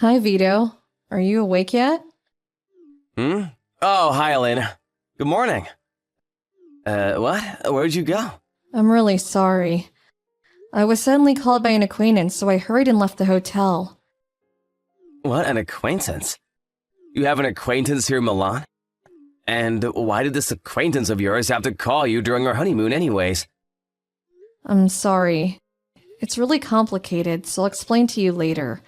Hi, Vito. Are you awake yet? Hmm? Oh, hi, Elena. Good morning. What? Where'd you go? I'm really sorry. I was suddenly called by an acquaintance, so I hurried and left the hotel. What, an acquaintance? You have an acquaintance here in Milan? And why did this acquaintance of yours have to call you during our honeymoon anyways? I'm sorry. It's really complicated, so I'll explain to you later.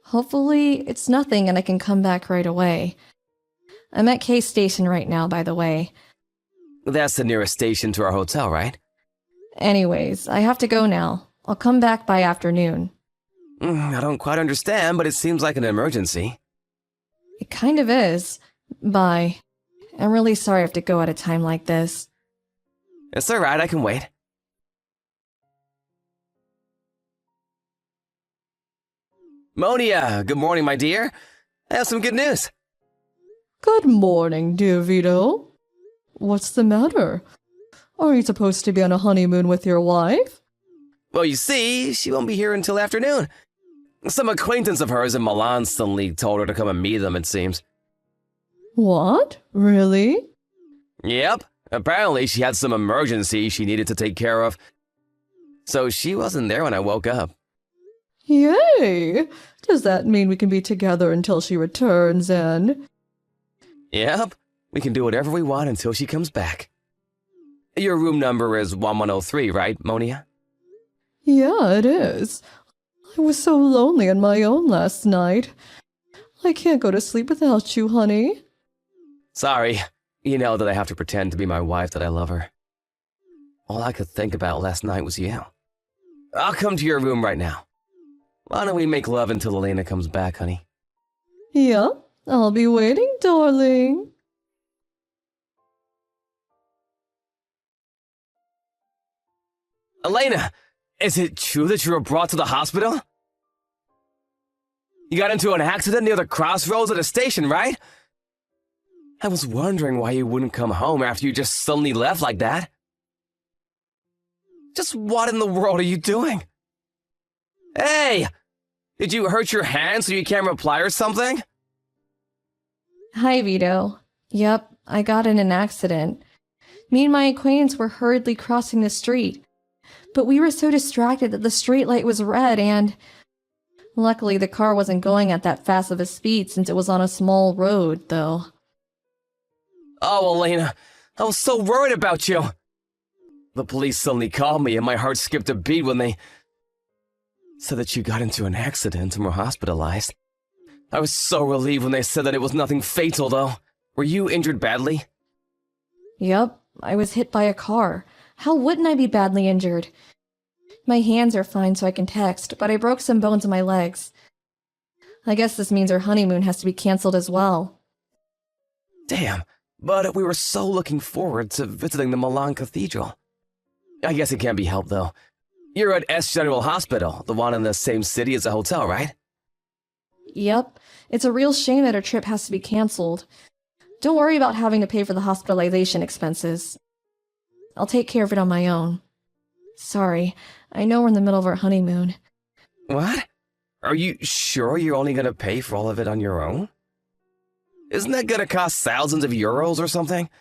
Hopefully, it's nothing and I can come back right away. I'm at K Station right now, by the way. That's the nearest station to our hotel, right? Anyways, I have to go now. I'll come back by afternoon. I don't quite understand, but it seems like an emergency. It kind of is. Bye. I'm really sorry I have to go at a time like this. It's alright, I can wait. Monia, good morning, my dear. I have some good news. Good morning, dear Vito. What's the matter? Are you supposed to be on a honeymoon with your wife? Well, you see, she won't be here until afternoon. Some acquaintance of hers in Milan suddenly told her to come and meet them, it seems. What? Really? Yep, apparently she had some emergency she needed to take care of. So she wasn't there when I woke up. Yay! Does that mean we can be together until she returns and... Yep, we can do whatever we want until she comes back. Your room number is 1103, right, Monia? Yeah, it is. I was so lonely on my own last night. I can't go to sleep without you, honey. Sorry, you know that I have to pretend to be my wife that I love her. All I could think about last night was you. I'll come to your room right now. Why don't we make love until Elena comes back, honey? Yeah, I'll be waiting, darling. Elena, is it true that you were brought to the hospital? You got into an accident near the crossroads at a station, right? I was wondering why you wouldn't come home after you just suddenly left like that. Just what in the world are you doing? Hey! Did you hurt your hand so you can't reply or something? Hi, Vito. Yep, I got in an accident. Me and my acquaintance were hurriedly crossing the street, but we were so distracted that the street light was red and... Luckily, the car wasn't going at that fast of a speed since it was on a small road, though. Oh, Elena, I was so worried about you. The police suddenly called me and my heart skipped a beat when they said that you got into an accident and were hospitalized. I was so relieved when they said that it was nothing fatal, though. Were you injured badly? Yep, I was hit by a car. How wouldn't I be badly injured? My hands are fine so I can text, but I broke some bones in my legs. I guess this means our honeymoon has to be cancelled as well. Damn, but we were so looking forward to visiting the Milan Cathedral. I guess it can't be helped, though. You're at S General Hospital, the one in the same city as the hotel, right? Yep, it's a real shame that our trip has to be cancelled. Don't worry about having to pay for the hospitalization expenses. I'll take care of it on my own. Sorry, I know we're in the middle of our honeymoon. What? Are you sure you're only gonna pay for all of it on your own? Isn't that gonna cost thousands of euros or something?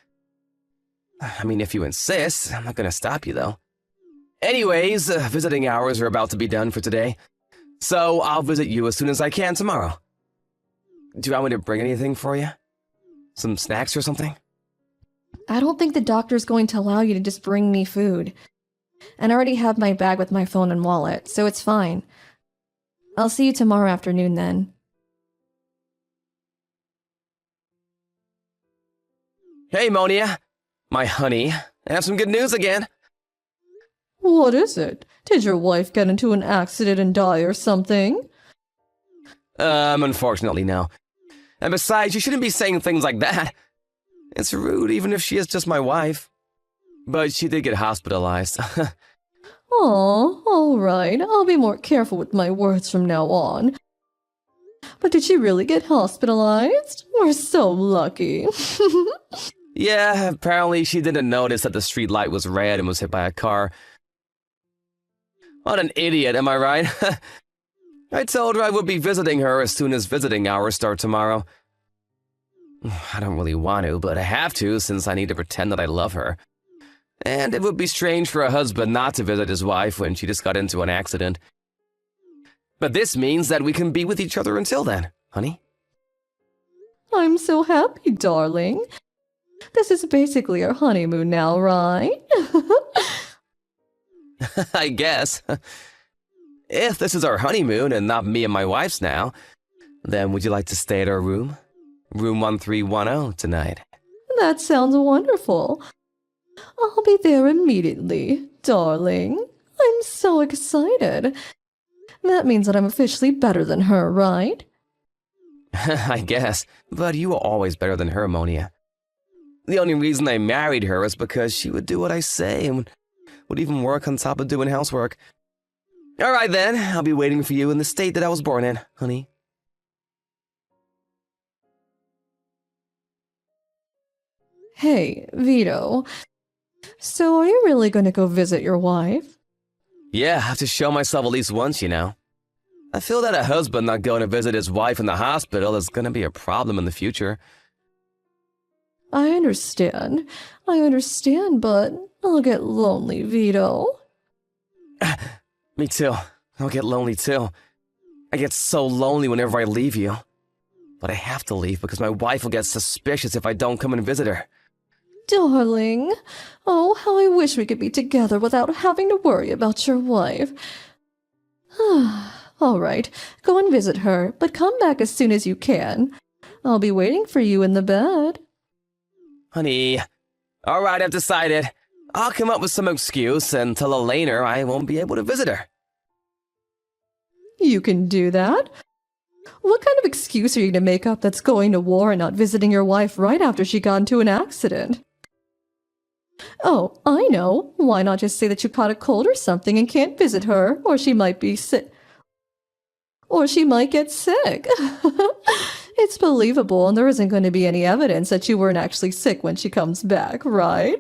I mean, if you insist, I'm not gonna stop you, though. Anyways, visiting hours are about to be done for today, so I'll visit you as soon as I can tomorrow. Do you want me to bring anything for you? Some snacks or something? I don't think the doctor's going to allow you to just bring me food. And I already have my bag with my phone and wallet, so it's fine. I'll see you tomorrow afternoon then. Hey, Monia. My honey, I have some good news again. What is it? Did your wife get into an accident and die or something? Unfortunately, no. And besides, you shouldn't be saying things like that. It's rude, even if she is just my wife. But she did get hospitalized. Oh, all right. I'll be more careful with my words from now on. But did she really get hospitalized? We're so lucky. Yeah, apparently she didn't notice that the street light was red and was hit by a car. What an idiot, am I right? I told her I would be visiting her as soon as visiting hours start tomorrow. I don't really want to, but I have to since I need to pretend that I love her. And it would be strange for a husband not to visit his wife when she just got into an accident. But this means that we can be with each other until then, honey. I'm so happy, darling. This is basically our honeymoon now, right? I guess. If this is our honeymoon and not me and my wife's now, then would you like to stay at our room? Room 1310 tonight. That sounds wonderful. I'll be there immediately, darling. I'm so excited. That means that I'm officially better than her, right? I guess, but you were always better than her, Monia. The only reason I married her is because she would do what I say and would even work on top of doing housework. All right then, I'll be waiting for you in the state that I was born in, honey. Hey, Vito. So are you really going to go visit your wife? Yeah, I have to show myself at least once, you know. I feel that a husband not going to visit his wife in the hospital is going to be a problem in the future. I understand, but I'll get lonely, Vito. Me too. I'll get lonely too. I get so lonely whenever I leave you. But I have to leave because my wife will get suspicious if I don't come and visit her. Darling, oh, how I wish we could be together without having to worry about your wife. All right, go and visit her, but come back as soon as you can. I'll be waiting for you in the bed. Honey, all right, I've decided. I'll come up with some excuse and tell Elena I won't be able to visit her. You can do that? What kind of excuse are you going to make up that's going to war and not visiting your wife right after she got into an accident? Oh, I know. Why not just say that you caught a cold or something and can't visit her, or she might be sick. Or she might get sick. It's believable, and there isn't going to be any evidence that you weren't actually sick when she comes back, right?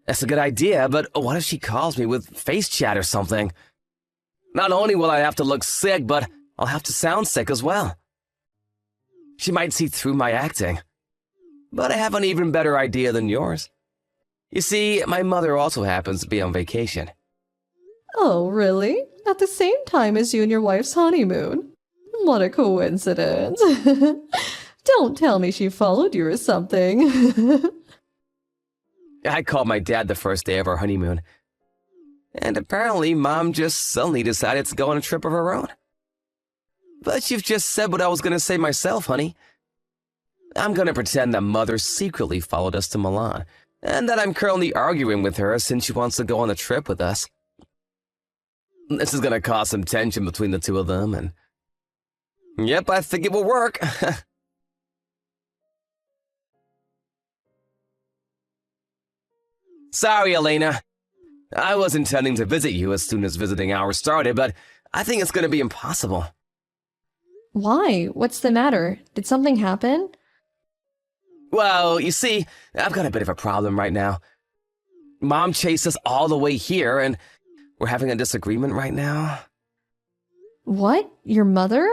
That's a good idea, but what if she calls me with face chat or something? Not only will I have to look sick, but I'll have to sound sick as well. She might see through my acting. But I have an even better idea than yours. You see, my mother also happens to be on vacation. Oh, really? At the same time as you and your wife's honeymoon? What a coincidence. Don't tell me she followed you or something. I called my dad the first day of our honeymoon. And apparently, Mom just suddenly decided to go on a trip of her own. But you've just said what I was going to say myself, honey. I'm going to pretend that Mother secretly followed us to Milan, and that I'm currently arguing with her since she wants to go on a trip with us. This is going to cause some tension between the two of them, and... Yep, I think it will work. Sorry, Elena. I was intending to visit you as soon as visiting hours started, but I think it's going to be impossible. Why? What's the matter? Did something happen? Well, you see, I've got a bit of a problem right now. Mom chased us all the way here, and we're having a disagreement right now. What? Your mother?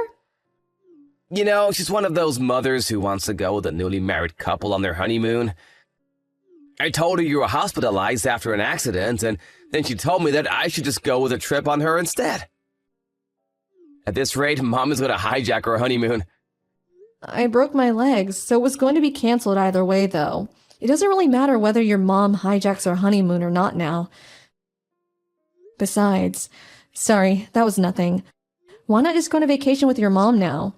You know, she's one of those mothers who wants to go with a newly married couple on their honeymoon. I told her you were hospitalized after an accident, and then she told me that I should just go with a trip on her instead. At this rate, Mom is going to hijack our honeymoon. I broke my legs, so it was going to be canceled either way, though. It doesn't really matter whether your mom hijacks our honeymoon or not now. Besides, sorry, that was nothing. Why not just go on a vacation with your mom now?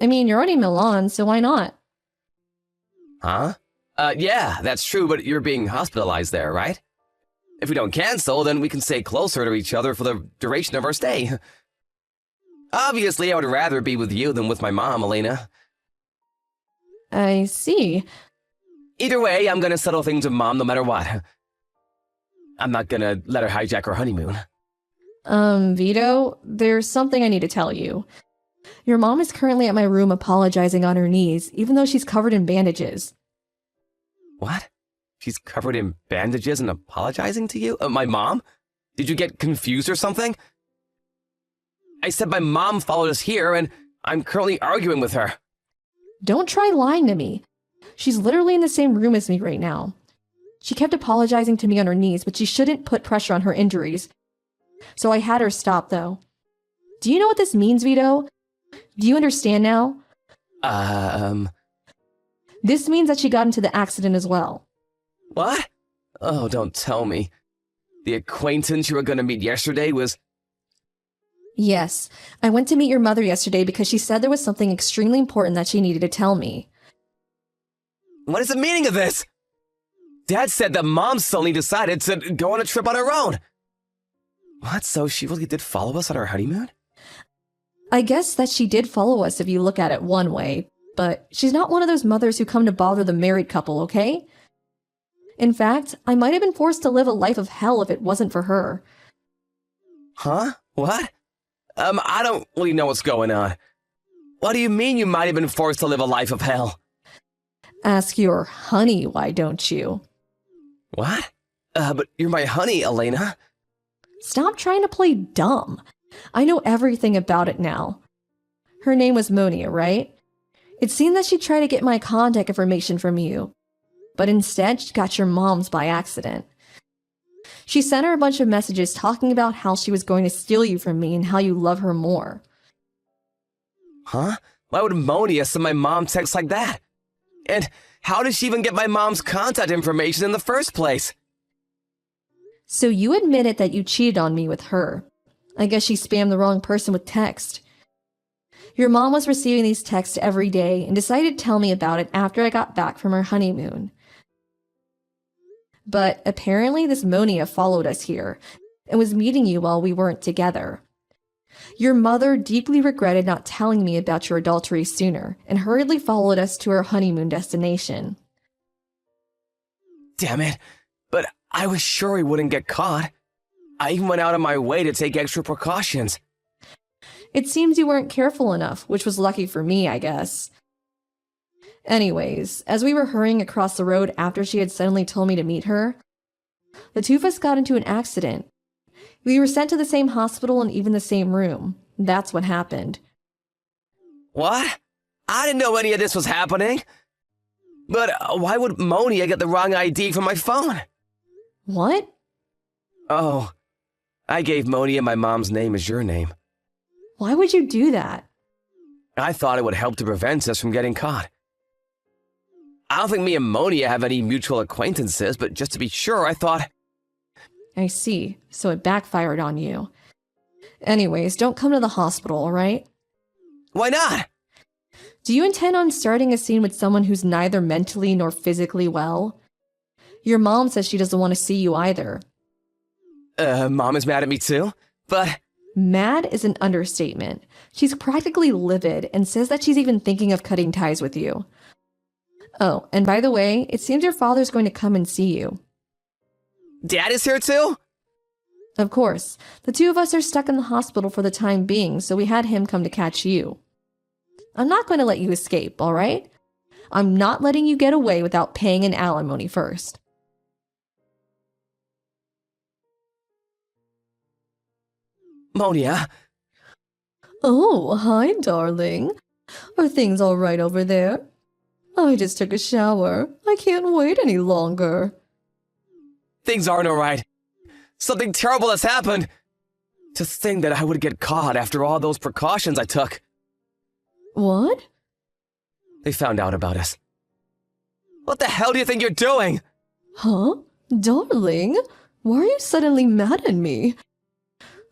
I mean, you're already in Milan, so why not? Huh? Yeah, that's true, but you're being hospitalized there, right? If we don't cancel, then we can stay closer to each other for the duration of our stay. Obviously, I would rather be with you than with my mom, Elena. I see. Either way, I'm gonna settle things with Mom no matter what. I'm not gonna let her hijack our honeymoon. Vito, there's something I need to tell you. Your mom is currently at my room apologizing on her knees, even though she's covered in bandages. What? She's covered in bandages and apologizing to you? My mom? Did you get confused or something? I said my mom followed us here, and I'm currently arguing with her. Don't try lying to me. She's literally in the same room as me right now. She kept apologizing to me on her knees, but she shouldn't put pressure on her injuries. So I had her stop, though. Do you know what this means, Vito? Do you understand now? This means that she got into the accident as well. What? Oh, don't tell me. The acquaintance you were going to meet yesterday was... Yes, I went to meet your mother yesterday because she said there was something extremely important that she needed to tell me. What is the meaning of this? Dad said that Mom suddenly decided to go on a trip on her own. What, so she really did follow us on our honeymoon? I guess that she did follow us if you look at it one way, but she's not one of those mothers who come to bother the married couple, okay? In fact, I might have been forced to live a life of hell if it wasn't for her. Huh? What? I don't really know what's going on. What do you mean you might have been forced to live a life of hell? Ask your honey, why don't you? What? But you're my honey, Elena. Stop trying to play dumb. I know everything about it now. Her name was Monia, right? It seemed that she tried to get my contact information from you, but instead she got your mom's by accident. She sent her a bunch of messages talking about how she was going to steal you from me and how you love her more. Huh? Why would Monia send my mom texts like that? And how did she even get my mom's contact information in the first place? So you admitted that you cheated on me with her. I guess she spammed the wrong person with text. Your mom was receiving these texts every day and decided to tell me about it after I got back from her honeymoon. But apparently this Monia followed us here and was meeting you while we weren't together. Your mother deeply regretted not telling me about your adultery sooner and hurriedly followed us to our honeymoon destination. Damn it, but I was sure he wouldn't get caught. I even went out of my way to take extra precautions. It seems you weren't careful enough, which was lucky for me, I guess. Anyways, as we were hurrying across the road after she had suddenly told me to meet her, the two of us got into an accident. We were sent to the same hospital and even the same room. That's what happened. What? I didn't know any of this was happening. But why would Monia get the wrong ID from my phone? What? Oh, I gave Monia my mom's name as your name. Why would you do that? I thought it would help to prevent us from getting caught. I don't think me and Monia have any mutual acquaintances, but just to be sure, I thought... I see, so it backfired on you. Anyways, don't come to the hospital, alright? Why not? Do you intend on starting a scene with someone who's neither mentally nor physically well? Your mom says she doesn't want to see you either. Mom is mad at me too, but... Mad is an understatement. She's practically livid and says that she's even thinking of cutting ties with you. Oh, and by the way, it seems your father's going to come and see you. Dad is here too? Of course. The two of us are stuck in the hospital for the time being, so we had him come to catch you. I'm not going to let you escape, alright? I'm not letting you get away without paying an alimony first. Monia? Oh, hi, darling. Are things all right over there? I just took a shower. I can't wait any longer. Things aren't alright. Something terrible has happened. To think that I would get caught after all those precautions I took. What? They found out about us. What the hell do you think you're doing? Huh? Darling? Why are you suddenly mad at me?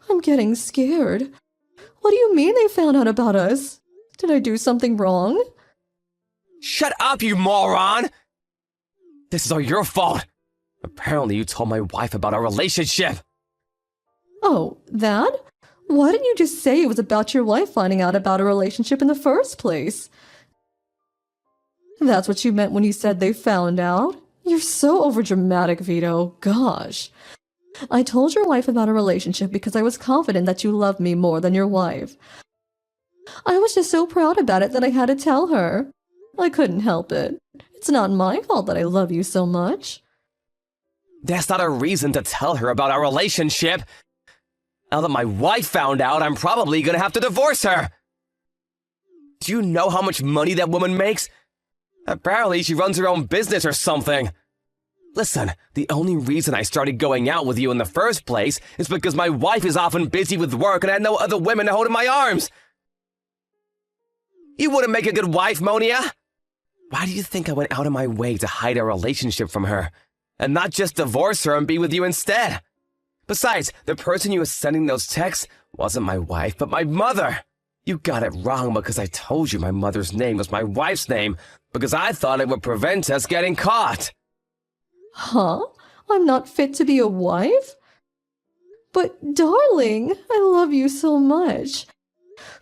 I'm getting scared. What do you mean they found out about us? Did I do something wrong? Shut up, you moron! This is all your fault. Apparently you told my wife about our relationship. Oh, that? Why didn't you just say it was about your wife finding out about a relationship in the first place? That's what you meant when you said they found out? You're so overdramatic, Vito. Gosh. I told your wife about a relationship because I was confident that you loved me more than your wife. I was just so proud about it that I had to tell her. I couldn't help it. It's not my fault that I love you so much. That's not a reason to tell her about our relationship. Now that my wife found out, I'm probably gonna have to divorce her. Do you know how much money that woman makes? Apparently she runs her own business or something. Listen, the only reason I started going out with you in the first place is because my wife is often busy with work and I had no other women to hold in my arms. You wouldn't make a good wife, Monia. Why do you think I went out of my way to hide our relationship from her, and not just divorce her and be with you instead? Besides, the person you were sending those texts wasn't my wife, but my mother. You got it wrong because I told you my mother's name was my wife's name, because I thought it would prevent us getting caught. Huh? I'm not fit to be a wife? But darling, I love you so much.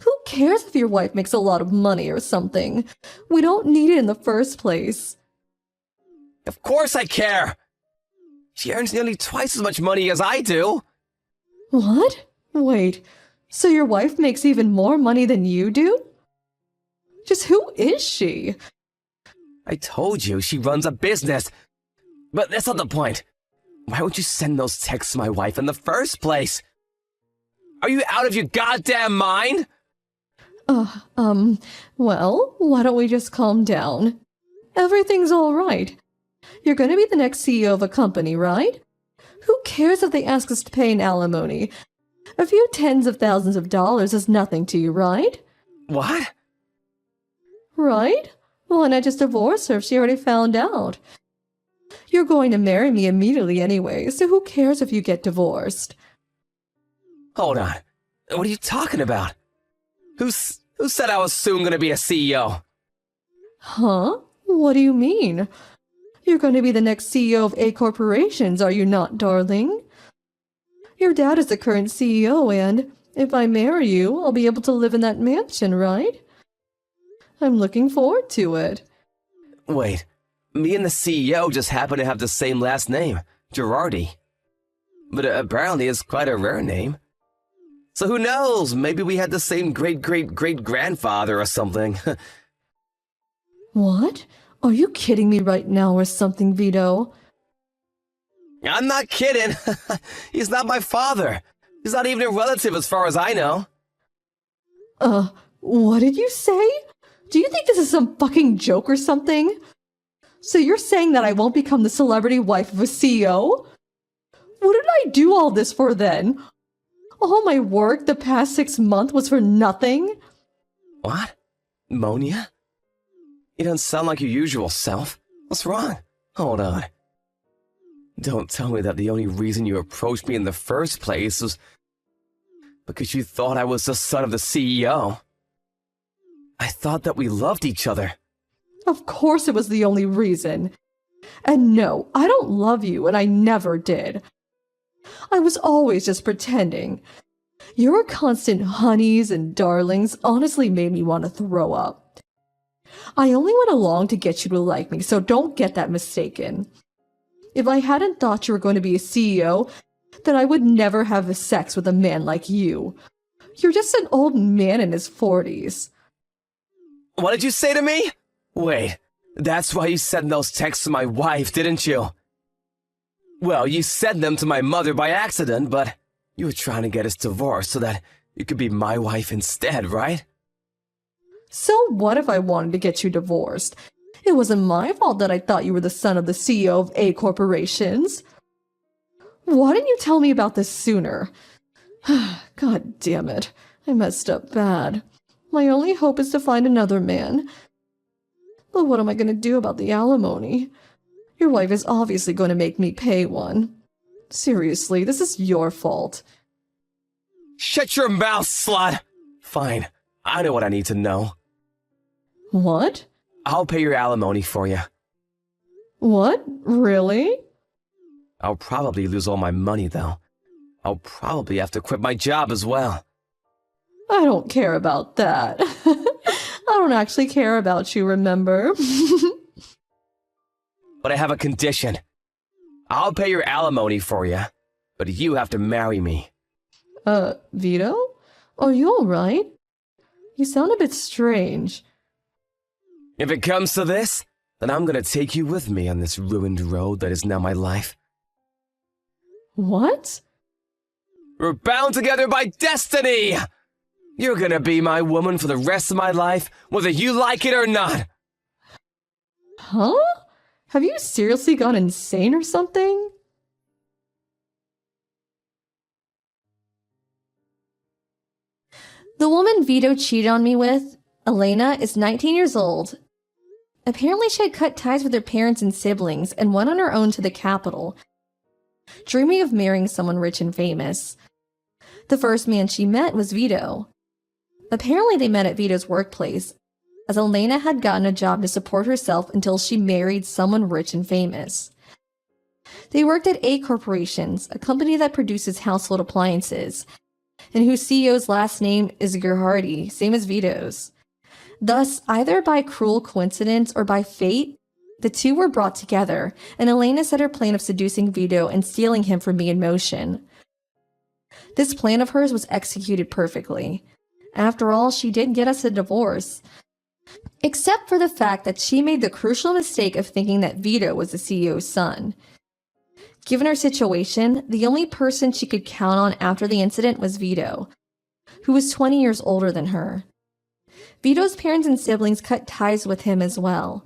Who cares if your wife makes a lot of money or something? We don't need it in the first place. Of course I care. She earns nearly twice as much money as I do. What? Wait, so your wife makes even more money than you do? Just who is she? I told you she runs a business. But that's not the point. Why would you send those texts to my wife in the first place? Are you out of your goddamn mind? Well, why don't we just calm down? Everything's all right. You're going to be the next CEO of a company, right? Who cares if they ask us to pay an alimony? A few tens of thousands of dollars is nothing to you, right? What? Right? Why not just divorce her if she already found out? You're going to marry me immediately anyway, so who cares if you get divorced? Hold on. What are you talking about? Who said I was soon going to be a CEO? Huh? What do you mean? You're going to be the next CEO of A corporations, are you not, darling? Your dad is the current CEO, and if I marry you, I'll be able to live in that mansion, right? I'm looking forward to it. Wait, me and the CEO just happen to have the same last name, Girardi. But apparently it's quite a rare name. So who knows, maybe we had the same great-great-great-grandfather or something. What? Are you kidding me right now or something, Vito? I'm not kidding. He's not my father. He's not even a relative as far as I know. What did you say? Do you think this is some fucking joke or something? So you're saying that I won't become the celebrity wife of a CEO? What did I do all this for then? All my work the past 6 months was for nothing? What? Monia? You don't sound like your usual self. What's wrong? Hold on. Don't tell me that the only reason you approached me in the first place was because you thought I was the son of the CEO. I thought that we loved each other. Of course it was the only reason. And no, I don't love you, and I never did. I was always just pretending. Your constant honeys and darlings honestly made me want to throw up. I only went along to get you to like me, so don't get that mistaken. If I hadn't thought you were going to be a CEO, then I would never have sex with a man like you. You're just an old man in his 40s. What did you say to me? Wait, that's why you sent those texts to my wife, didn't you? Well, you sent them to my mother by accident, but you were trying to get us divorced so that you could be my wife instead, right? So what if I wanted to get you divorced? It wasn't my fault that I thought you were the son of the CEO of A corporations. Why didn't you tell me about this sooner? God damn it. I messed up bad. My only hope is to find another man. But what am I going to do about the alimony? Your wife is obviously going to make me pay one. Seriously, this is your fault. Shut your mouth, slut! Fine, I know what I need to know. What? I'll pay your alimony for you. What? Really? I'll probably lose all my money, though. I'll probably have to quit my job as well. I don't care about that. I don't actually care about you, remember? But I have a condition. I'll pay your alimony for you, but you have to marry me. Vito? Are you alright? You sound a bit strange. If it comes to this, then I'm gonna take you with me on this ruined road that is now my life. What? We're bound together by destiny! You're gonna be my woman for the rest of my life, whether you like it or not! Huh? Have you seriously gone insane or something? The woman Vito cheated on me with, Elena, is 19 years old. Apparently she had cut ties with her parents and siblings and went on her own to the capital, dreaming of marrying someone rich and famous. The first man she met was Vito. Apparently they met at Vito's workplace, as Elena had gotten a job to support herself until she married someone rich and famous. They worked at A Corporations, a company that produces household appliances, and whose CEO's last name is Gerhardi, same as Vito's. Thus, either by cruel coincidence or by fate, the two were brought together, and Elena set her plan of seducing Vito and stealing him from me in motion. This plan of hers was executed perfectly. After all, she did get us a divorce. Except for the fact that she made the crucial mistake of thinking that Vito was the CEO's son. Given her situation, the only person she could count on after the incident was Vito, who was 20 years older than her. Vito's parents and siblings cut ties with him as well,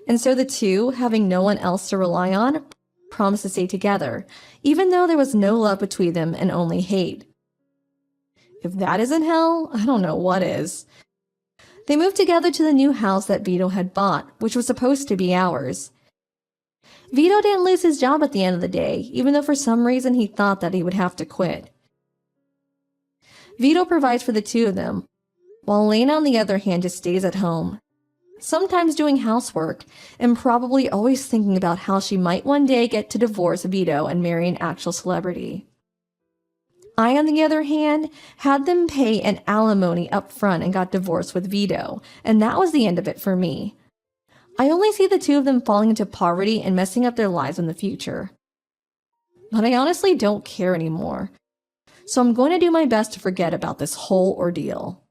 and so the two, having no one else to rely on, promised to stay together, even though there was no love between them and only hate. If that isn't hell, I don't know what is. They moved together to the new house that Vito had bought, which was supposed to be ours. Vito didn't lose his job at the end of the day, even though for some reason he thought that he would have to quit. Vito provides for the two of them, while Elena on the other hand just stays at home, sometimes doing housework, and probably always thinking about how she might one day get to divorce Vito and marry an actual celebrity. I, on the other hand, had them pay an alimony up front and got divorced with Vito, and that was the end of it for me. I only see the two of them falling into poverty and messing up their lives in the future. But I honestly don't care anymore, so I'm going to do my best to forget about this whole ordeal.